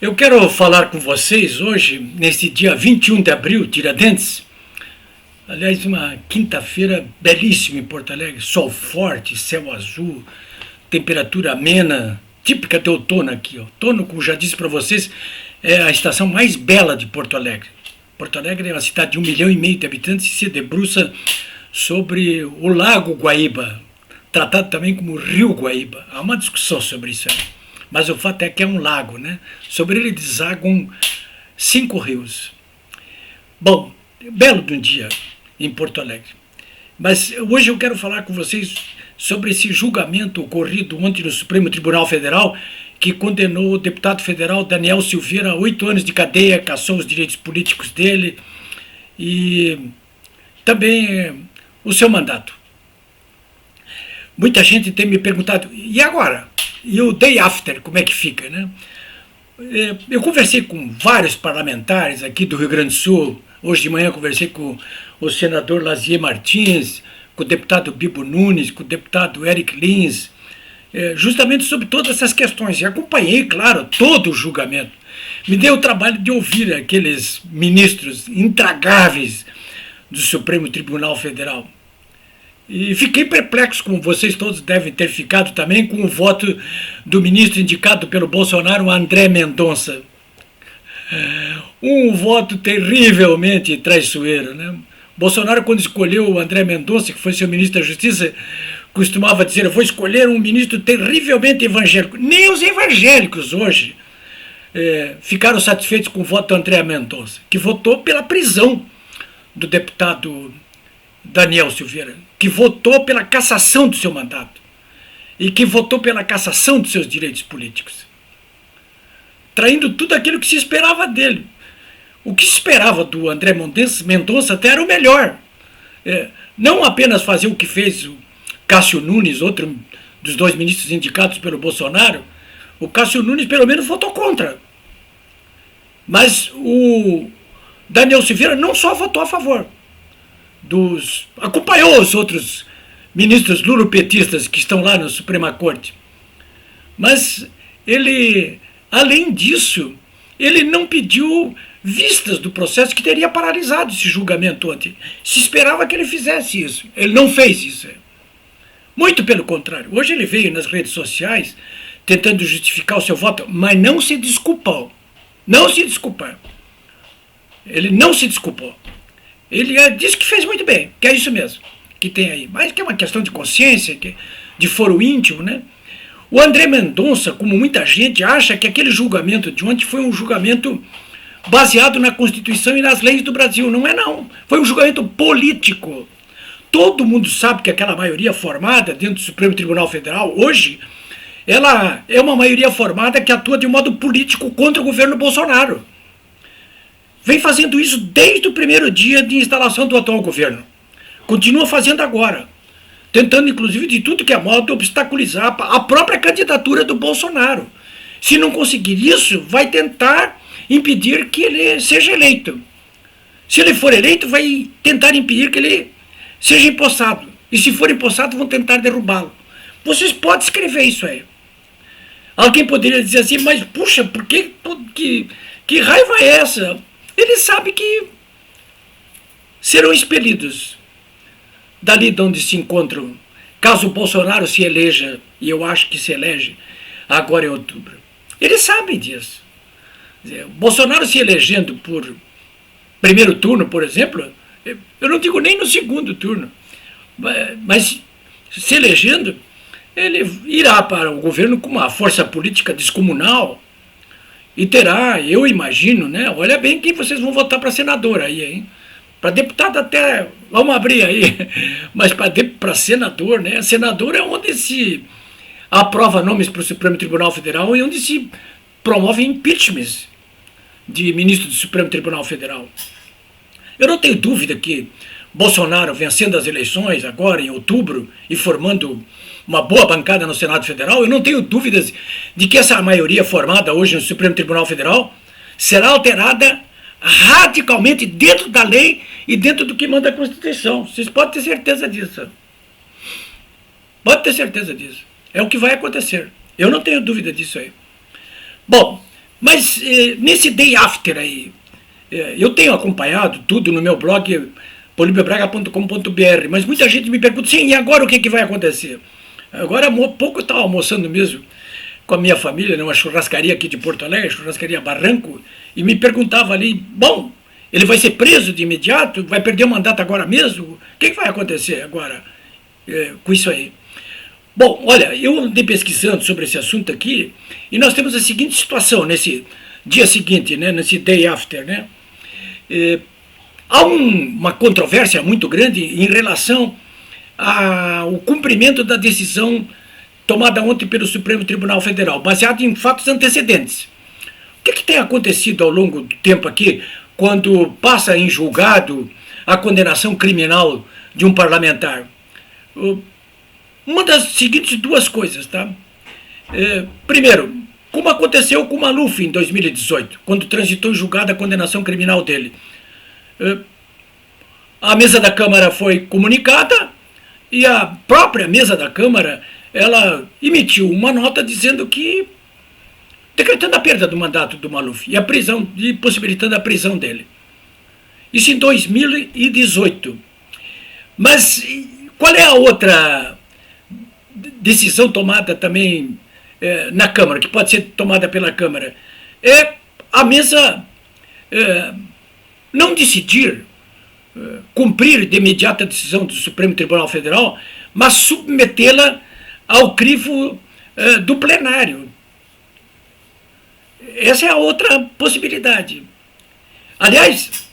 Eu quero falar com vocês hoje, nesse dia 21 de abril, Tiradentes. Aliás, uma quinta-feira belíssima em Porto Alegre, sol forte, céu azul, temperatura amena, típica de outono aqui. Outono, como já disse para vocês, é a estação mais bela de Porto Alegre. Porto Alegre é uma cidade de 1,5 milhão de habitantes e se debruça sobre o Lago Guaíba, tratado também como Rio Guaíba. Há uma discussão sobre isso aí. Mas o fato é que é um lago, né? Sobre ele desaguam 5 rios. Bom, belo de um dia em Porto Alegre. Mas hoje eu quero falar com vocês sobre esse julgamento ocorrido ontem no Supremo Tribunal Federal, que condenou o deputado federal Daniel Silveira a 8 anos de cadeia, cassou os direitos políticos dele e também o seu mandato. Muita gente tem me perguntado, e agora? E o day after, como é que fica, né? Eu conversei com vários parlamentares aqui do Rio Grande do Sul. Hoje de manhã conversei com o senador Lazier Martins, com o deputado Bibo Nunes, com o deputado Eric Lins, justamente sobre todas essas questões. E acompanhei, claro, todo o julgamento. Me deu o trabalho de ouvir aqueles ministros intragáveis do Supremo Tribunal Federal. E fiquei perplexo, como vocês todos devem ter ficado também, com o voto do ministro indicado pelo Bolsonaro, André Mendonça. Um voto terrivelmente traiçoeiro, né? Bolsonaro, quando escolheu o André Mendonça, que foi seu ministro da Justiça, costumava dizer: eu vou escolher um ministro terrivelmente evangélico. Nem os evangélicos hoje ficaram satisfeitos com o voto do André Mendonça, que votou pela prisão do deputado Daniel Silveira, que votou pela cassação do seu mandato e que votou pela cassação dos seus direitos políticos, traindo tudo aquilo que se esperava dele. O que se esperava do André Mendonça até era o melhor. Não apenas fazer o que fez o Cássio Nunes, outro dos 2 ministros indicados pelo Bolsonaro. O Cássio Nunes pelo menos votou contra. Mas o Daniel Silveira não só votou a favor, acompanhou os outros ministros lulopetistas que estão lá na Suprema Corte. Mas ele, além disso, ele não pediu vistas do processo, que teria paralisado esse julgamento ontem. Se esperava que ele fizesse isso. Ele não fez isso. Muito pelo contrário. Hoje ele veio nas redes sociais tentando justificar o seu voto, mas não se desculpou. Não se desculpou. Ele não se desculpou. Ele disse que fez muito bem, que é isso mesmo que tem aí. Mas que é uma questão de consciência, de foro íntimo, né? O André Mendonça, como muita gente, acha que aquele julgamento de ontem foi um julgamento baseado na Constituição e nas leis do Brasil. Não é, não. Foi um julgamento político. Todo mundo sabe que aquela maioria formada dentro do Supremo Tribunal Federal, hoje, ela é uma maioria formada que atua de modo político contra o governo Bolsonaro. Vem fazendo isso desde o primeiro dia de instalação do atual governo. Continua fazendo agora. Tentando, inclusive, de tudo que é modo, obstaculizar a própria candidatura do Bolsonaro. Se não conseguir isso, vai tentar impedir que ele seja eleito. Se ele for eleito, vai tentar impedir que ele seja empossado. E se for empossado, vão tentar derrubá-lo. Vocês podem escrever isso aí. Alguém poderia dizer assim, mas puxa, por que raiva é essa? Ele sabe que serão expelidos dali de onde se encontram, caso o Bolsonaro se eleja, e eu acho que se elege agora em outubro. Eles sabem disso. Bolsonaro se elegendo por primeiro turno, por exemplo, eu não digo nem no segundo turno, mas se elegendo, ele irá para o governo com uma força política descomunal e terá, eu imagino, né? Olha bem quem vocês vão votar para senador aí, hein? Para deputado até, vamos abrir aí, mas para senador, né? Senador é onde se aprova nomes para o Supremo Tribunal Federal e onde se promove impeachments de ministros do Supremo Tribunal Federal. Eu não tenho dúvida que Bolsonaro, vencendo as eleições agora em outubro e formando uma boa bancada no Senado Federal, eu não tenho dúvidas de que essa maioria formada hoje no Supremo Tribunal Federal será alterada radicalmente dentro da lei e dentro do que manda a Constituição. Vocês podem ter certeza disso. Pode ter certeza disso. É o que vai acontecer. Eu não tenho dúvida disso aí. Bom, Mas nesse day after aí, eu tenho acompanhado tudo no meu blog polibiobraga.com.br, mas muita gente me pergunta, sim, e agora o que vai acontecer? Agora há pouco eu estava almoçando mesmo com a minha família, numa churrascaria aqui de Porto Alegre, churrascaria Barranco, e me perguntava ali, bom, ele vai ser preso de imediato? Vai perder o mandato agora mesmo? O que vai acontecer agora com isso aí? Bom, olha, eu andei pesquisando sobre esse assunto aqui, e nós temos a seguinte situação nesse dia seguinte, né, nesse day after, né? Há uma controvérsia muito grande em relação ao cumprimento da decisão tomada ontem pelo Supremo Tribunal Federal, baseado em fatos antecedentes. O que tem acontecido ao longo do tempo aqui, quando passa em julgado a condenação criminal de um parlamentar? Uma das seguintes duas coisas, tá? Primeiro, como aconteceu com o Maluf em 2018, quando transitou em julgado a condenação criminal dele. A mesa da Câmara foi comunicada e a própria mesa da Câmara, ela emitiu uma nota dizendo que, decretando a perda do mandato do Maluf e a prisão, e possibilitando a prisão dele. Isso em 2018. Mas qual é a outra decisão tomada também na Câmara, que pode ser tomada pela Câmara? É a mesa não decidir cumprir de imediato a decisão do Supremo Tribunal Federal, mas submetê-la ao crivo do plenário. Essa é a outra possibilidade. Aliás,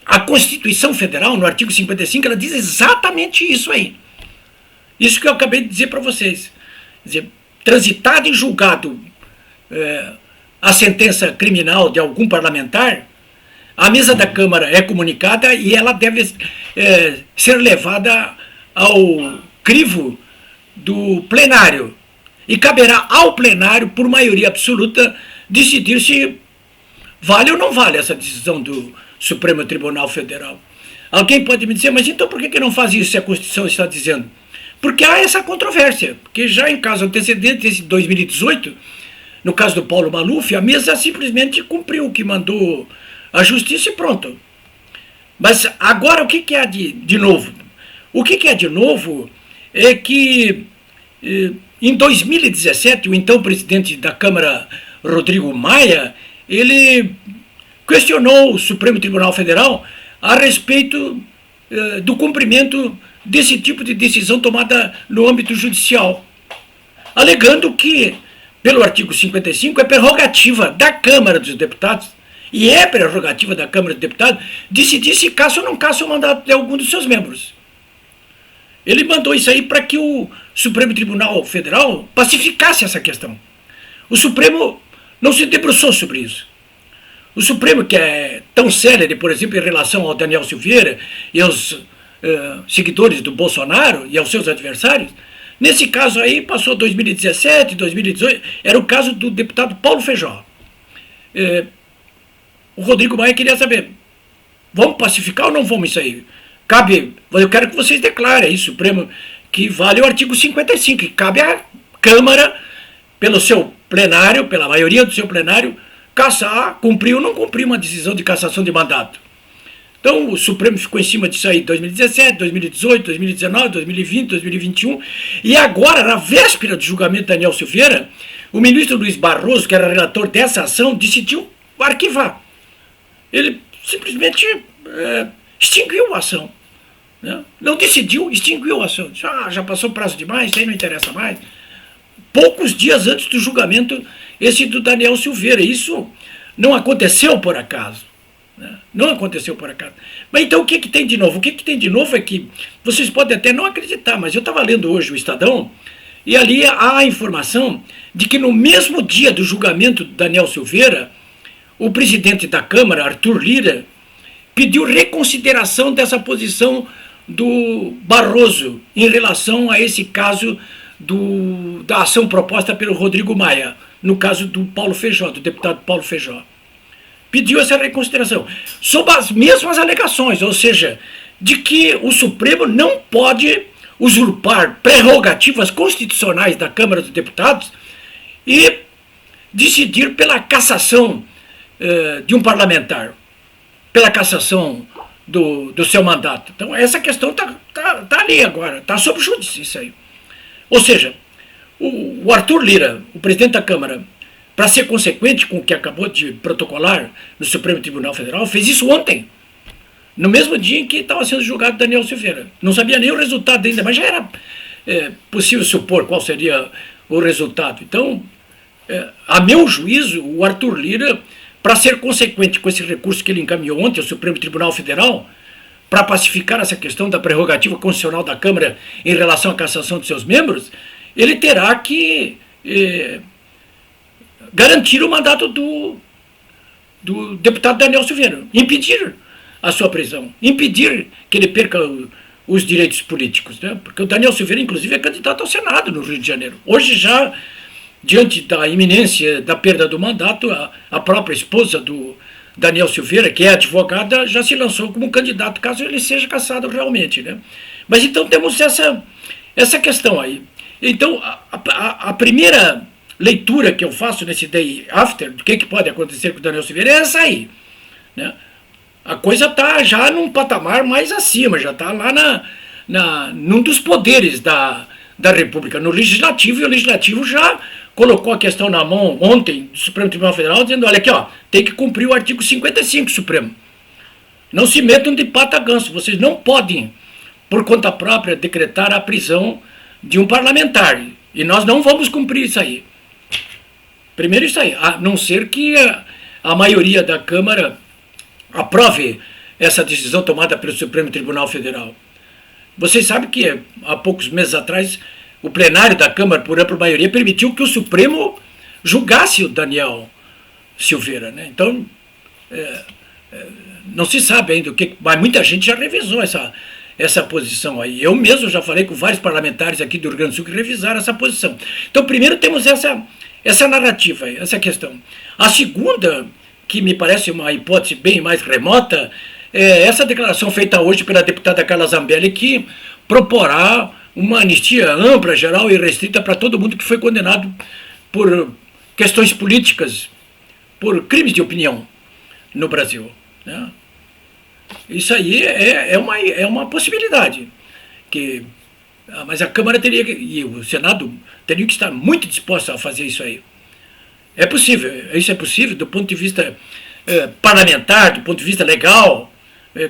a Constituição Federal, no artigo 55, ela diz exatamente isso aí. Isso que eu acabei de dizer para vocês. Quer dizer, transitado em julgado a sentença criminal de algum parlamentar, a mesa da Câmara é comunicada e ela deve ser levada ao crivo do plenário. E caberá ao plenário, por maioria absoluta, decidir se vale ou não vale essa decisão do Supremo Tribunal Federal. Alguém pode me dizer, mas então por que não faz isso se a Constituição está dizendo? Porque há essa controvérsia, porque já em caso antecedente, esse 2018, no caso do Paulo Maluf, a mesa simplesmente cumpriu o que mandou a Justiça e pronto. Mas agora o que há de novo? O que há de novo é que em 2017, o então presidente da Câmara, Rodrigo Maia, ele questionou o Supremo Tribunal Federal a respeito do cumprimento desse tipo de decisão tomada no âmbito judicial, alegando que, pelo artigo 55, é prerrogativa da Câmara dos Deputados, e é prerrogativa da Câmara dos Deputados, decidir se caça ou não caça o mandato de algum dos seus membros. Ele mandou isso aí para que o Supremo Tribunal Federal pacificasse essa questão. O Supremo não se debruçou sobre isso. O Supremo, que é tão célere, por exemplo, em relação ao Daniel Silveira e aos seguidores do Bolsonaro e aos seus adversários, nesse caso aí passou 2017, 2018, era o caso do deputado Paulo Feijó. O Rodrigo Maia queria saber, vamos pacificar ou não vamos isso aí? Cabe, eu quero que vocês declarem aí, Supremo, que vale o artigo 55, que cabe à Câmara, pelo seu plenário, pela maioria do seu plenário, caçar, cumprir ou não cumprir uma decisão de cassação de mandato. Então o Supremo ficou em cima disso aí em 2017, 2018, 2019, 2020, 2021, e agora, na véspera do julgamento de Daniel Silveira, o ministro Luiz Barroso, que era relator dessa ação, decidiu arquivar. Ele simplesmente extinguiu a ação. Né? Não decidiu, extinguiu a ação. Disse, já passou o prazo demais, isso aí não interessa mais. Poucos dias antes do julgamento, esse do Daniel Silveira. Isso não aconteceu por acaso. Né? Não aconteceu por acaso. Mas então o que tem de novo? O que tem de novo é que, vocês podem até não acreditar, mas eu estava lendo hoje o Estadão, e ali há a informação de que no mesmo dia do julgamento do Daniel Silveira, o presidente da Câmara, Arthur Lira, pediu reconsideração dessa posição do Barroso em relação a esse caso da ação proposta pelo Rodrigo Maia, no caso do Paulo Feijó, do deputado Paulo Feijó. Pediu essa reconsideração, sob as mesmas alegações, ou seja, de que o Supremo não pode usurpar prerrogativas constitucionais da Câmara dos Deputados e decidir pela cassação de um parlamentar, pela cassação do seu mandato. Então, essa questão está ali agora, está sob júdice isso aí. Ou seja, o Arthur Lira, o presidente da Câmara, para ser consequente com o que acabou de protocolar no Supremo Tribunal Federal, fez isso ontem, no mesmo dia em que estava sendo julgado Daniel Silveira. Não sabia nem o resultado ainda, mas já era possível supor qual seria o resultado. Então, a meu juízo, o Arthur Lira, para ser consequente com esse recurso que ele encaminhou ontem ao Supremo Tribunal Federal, para pacificar essa questão da prerrogativa constitucional da Câmara em relação à cassação de seus membros, ele terá que garantir o mandato do deputado Daniel Silveira, impedir a sua prisão, impedir que ele perca os direitos políticos, né? Porque o Daniel Silveira, inclusive, é candidato ao Senado no Rio de Janeiro. Hoje já, diante da iminência da perda do mandato, a própria esposa do Daniel Silveira, que é advogada, já se lançou como candidato, caso ele seja cassado realmente, né? Mas então temos essa questão aí. Então, a primeira leitura que eu faço nesse day after, do que pode acontecer com o Daniel Silveira, é essa aí, né? A coisa está já num patamar mais acima, já está lá num dos poderes da República, no Legislativo, e o Legislativo já colocou a questão na mão ontem do Supremo Tribunal Federal, dizendo, olha aqui, ó, tem que cumprir o artigo 55 Supremo. Não se metam de pata ganso, vocês não podem, por conta própria, decretar a prisão de um parlamentar, e nós não vamos cumprir isso aí. Primeiro isso aí, a não ser que a maioria da Câmara aprove essa decisão tomada pelo Supremo Tribunal Federal. Vocês sabem que há poucos meses atrás o plenário da Câmara, por ampla maioria, permitiu que o Supremo julgasse o Daniel Silveira, né? Então, não se sabe ainda o que, mas muita gente já revisou essa posição aí. Eu mesmo já falei com vários parlamentares aqui do Rio Grande do Sul que revisaram essa posição. Então, primeiro temos essa narrativa aí, essa questão. A segunda, que me parece uma hipótese bem mais remota, é essa declaração feita hoje pela deputada Carla Zambelli, que proporá uma anistia ampla, geral e restrita para todo mundo que foi condenado por questões políticas, por crimes de opinião no Brasil, né? Isso aí é uma possibilidade, mas a Câmara teria e o Senado teriam que estar muito dispostos a fazer isso aí. É possível, isso é possível do ponto de vista parlamentar, do ponto de vista legal,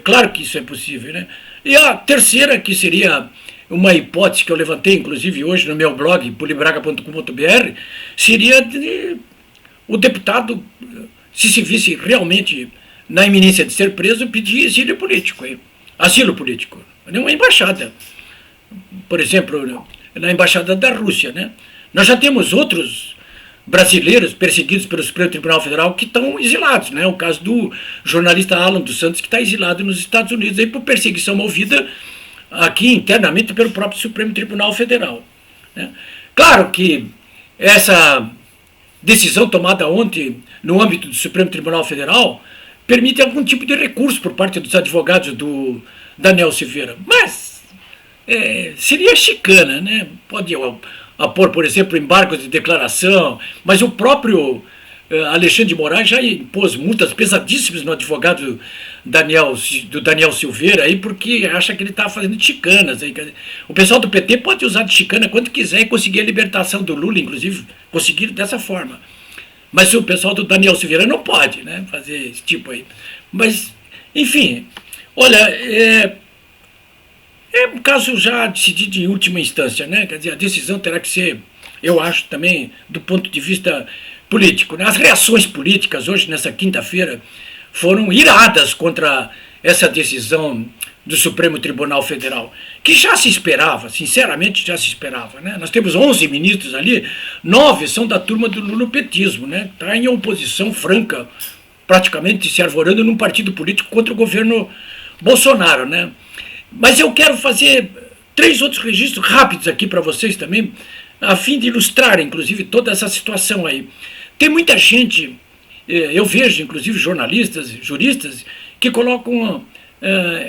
claro que isso é possível, né? E a terceira, que seria uma hipótese que eu levantei, inclusive hoje no meu blog, pulibraga.com.br, seria o deputado, se visse realmente na iminência de ser preso, pedir asilo político, uma embaixada, por exemplo, na embaixada da Rússia, né? Nós já temos outros brasileiros perseguidos pelo Supremo Tribunal Federal que estão exilados, né? O caso do jornalista Alan dos Santos, que está exilado nos Estados Unidos aí por perseguição movida aqui internamente pelo próprio Supremo Tribunal Federal, né? Claro que essa decisão tomada ontem no âmbito do Supremo Tribunal Federal permite algum tipo de recurso por parte dos advogados do Daniel Silveira, mas seria chicana, né? Pode apor, por exemplo, embargos de declaração, mas o próprio Alexandre de Moraes já impôs multas pesadíssimas no advogado do Daniel Silveira, aí, porque acha que ele está fazendo chicanas. Aí. O pessoal do PT pode usar de chicana quanto quiser e conseguir a libertação do Lula, inclusive, conseguir dessa forma. Mas o pessoal do Daniel Silveira não pode, né, fazer esse tipo aí. Mas, enfim, olha, é um caso já decidido em última instância, né? Quer dizer, a decisão terá que ser, eu acho também, do ponto de vista político, né? As reações políticas hoje, nessa quinta-feira, foram iradas contra essa decisão do Supremo Tribunal Federal, que já se esperava, sinceramente já se esperava, né? Nós temos 11 ministros ali, 9 são da turma do lulopetismo, né? Está em oposição franca, praticamente se arvorando num partido político contra o governo Bolsonaro, né? Mas eu quero fazer 3 outros registros rápidos aqui para vocês também, a fim de ilustrar, inclusive, toda essa situação aí. Tem muita gente, eu vejo, inclusive, jornalistas, juristas, que colocam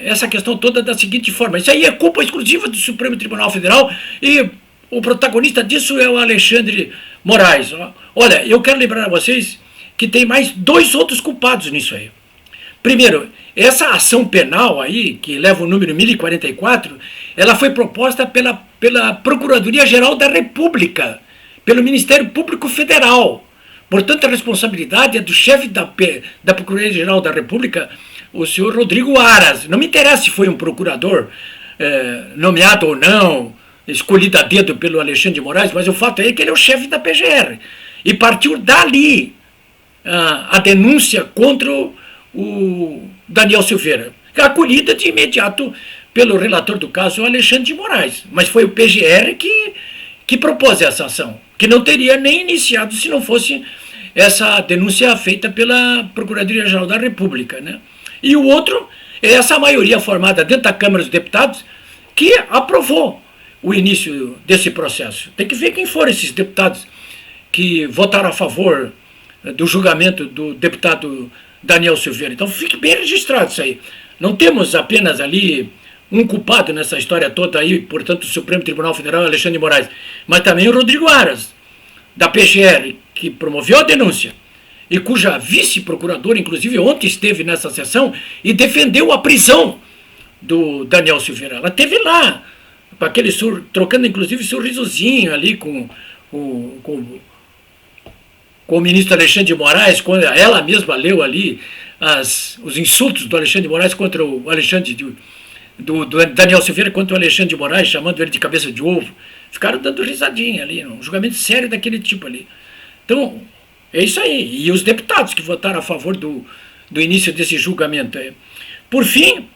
essa questão toda da seguinte forma: isso aí é culpa exclusiva do Supremo Tribunal Federal e o protagonista disso é o Alexandre Moraes. Olha, eu quero lembrar a vocês que tem mais 2 outros culpados nisso aí. Primeiro, essa ação penal aí, que leva o número 1044, ela foi proposta pela Procuradoria-Geral da República, pelo Ministério Público Federal. Portanto, a responsabilidade é do chefe da Procuradoria-Geral da República, o senhor Rodrigo Aras. Não me interessa se foi um procurador nomeado ou não, escolhido a dedo pelo Alexandre de Moraes, mas o fato é que ele é o chefe da PGR. E partiu dali a denúncia contra o Daniel Silveira, acolhida de imediato pelo relator do caso, o Alexandre de Moraes. Mas foi o PGR que propôs essa ação, que não teria nem iniciado se não fosse essa denúncia feita pela Procuradoria-Geral da República, né? E o outro é essa maioria formada dentro da Câmara dos Deputados que aprovou o início desse processo. Tem que ver quem foram esses deputados que votaram a favor do julgamento do deputado Daniel Silveira. Então fique bem registrado isso aí. Não temos apenas ali um culpado nessa história toda aí, portanto, o Supremo Tribunal Federal, Alexandre de Moraes, mas também o Rodrigo Aras, da PGR, que promoveu a denúncia e cuja vice-procuradora, inclusive, ontem esteve nessa sessão e defendeu a prisão do Daniel Silveira. Ela esteve lá, com aquele trocando, inclusive, sorrisozinho ali com o ministro Alexandre de Moraes, quando ela mesma leu ali os insultos do Alexandre de Moraes contra o Alexandre do Daniel Silveira contra o Alexandre de Moraes, chamando ele de cabeça de ovo. Ficaram dando risadinha ali, um julgamento sério daquele tipo ali. Então, é isso aí. E os deputados que votaram a favor do início desse julgamento. Por fim,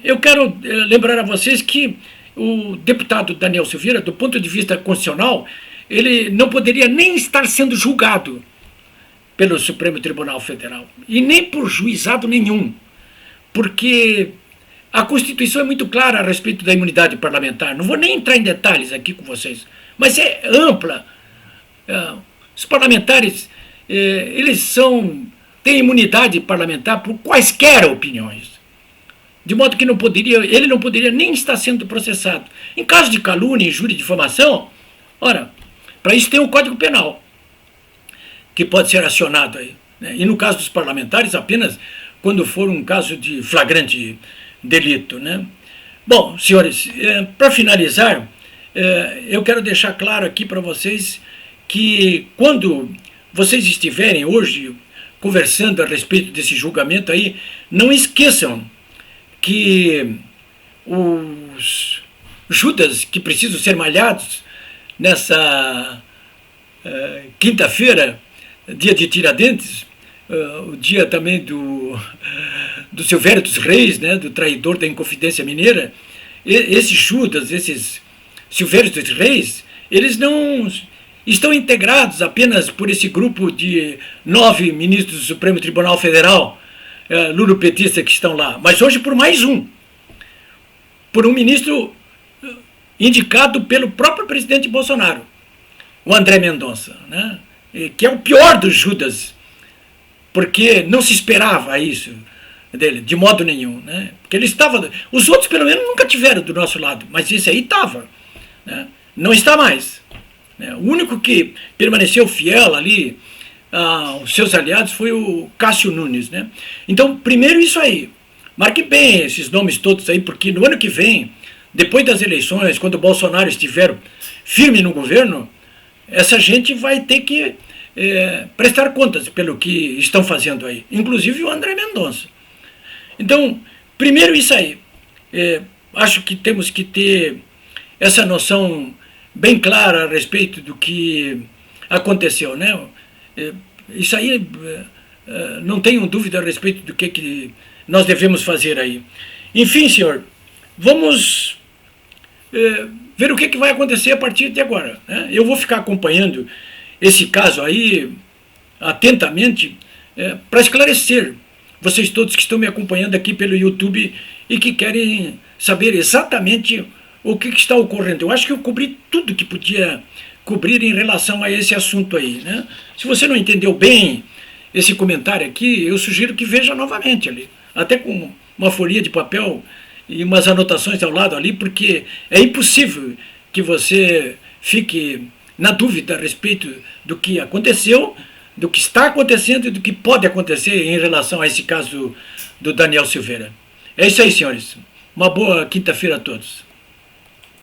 eu quero lembrar a vocês que o deputado Daniel Silveira, do ponto de vista constitucional, ele não poderia nem estar sendo julgado pelo Supremo Tribunal Federal, e nem por juizado nenhum, porque a Constituição é muito clara a respeito da imunidade parlamentar. Não vou nem entrar em detalhes aqui com vocês, mas é ampla. Os parlamentares, eles têm imunidade parlamentar por quaisquer opiniões, de modo que ele não poderia nem estar sendo processado. Em caso de calúnia, injúria e difamação, ora, para isso tem um Código Penal, que pode ser acionado aí, né? E no caso dos parlamentares, apenas quando for um caso de flagrante delito, né? Bom, senhores, para finalizar, eu quero deixar claro aqui para vocês que quando vocês estiverem hoje conversando a respeito desse julgamento aí, não esqueçam que os Judas que precisam ser malhados nessa quinta-feira, dia de Tiradentes, o dia também do Silvério dos Reis, né, do traidor da Inconfidência Mineira, esses Judas, esses Silvérios dos Reis, eles não estão integrados apenas por esse grupo de 9 ministros do Supremo Tribunal Federal, lulopetistas que estão lá, mas hoje por mais por um ministro indicado pelo próprio presidente Bolsonaro, o André Mendonça, né, que é o pior dos Judas, porque não se esperava isso dele, de modo nenhum, né? Porque ele estava, os outros pelo menos nunca tiveram do nosso lado, mas esse aí estava, né? Não está mais, né? O único que permaneceu fiel ali aos seus aliados foi o Cássio Nunes, né? Então, primeiro isso aí, marque bem esses nomes todos aí, porque no ano que vem, depois das eleições, quando o Bolsonaro estiver firme no governo, essa gente vai ter que prestar contas pelo que estão fazendo aí, inclusive o André Mendonça. Então, primeiro isso aí, acho que temos que ter essa noção bem clara a respeito do que aconteceu, né? Isso aí, não tenho dúvida a respeito do que nós devemos fazer aí. Enfim, senhor, vamos ver o que vai acontecer a partir de agora, né? Eu vou ficar acompanhando esse caso aí atentamente para esclarecer vocês todos que estão me acompanhando aqui pelo YouTube e que querem saber exatamente o que está ocorrendo. Eu acho que eu cobri tudo que podia cobrir em relação a esse assunto aí, né? Se você não entendeu bem esse comentário aqui, eu sugiro que veja novamente ali, até com uma folhinha de papel e umas anotações ao lado ali, porque é impossível que você fique na dúvida a respeito do que aconteceu, do que está acontecendo e do que pode acontecer em relação a esse caso do Daniel Silveira. É isso aí, senhores. Uma boa quinta-feira a todos.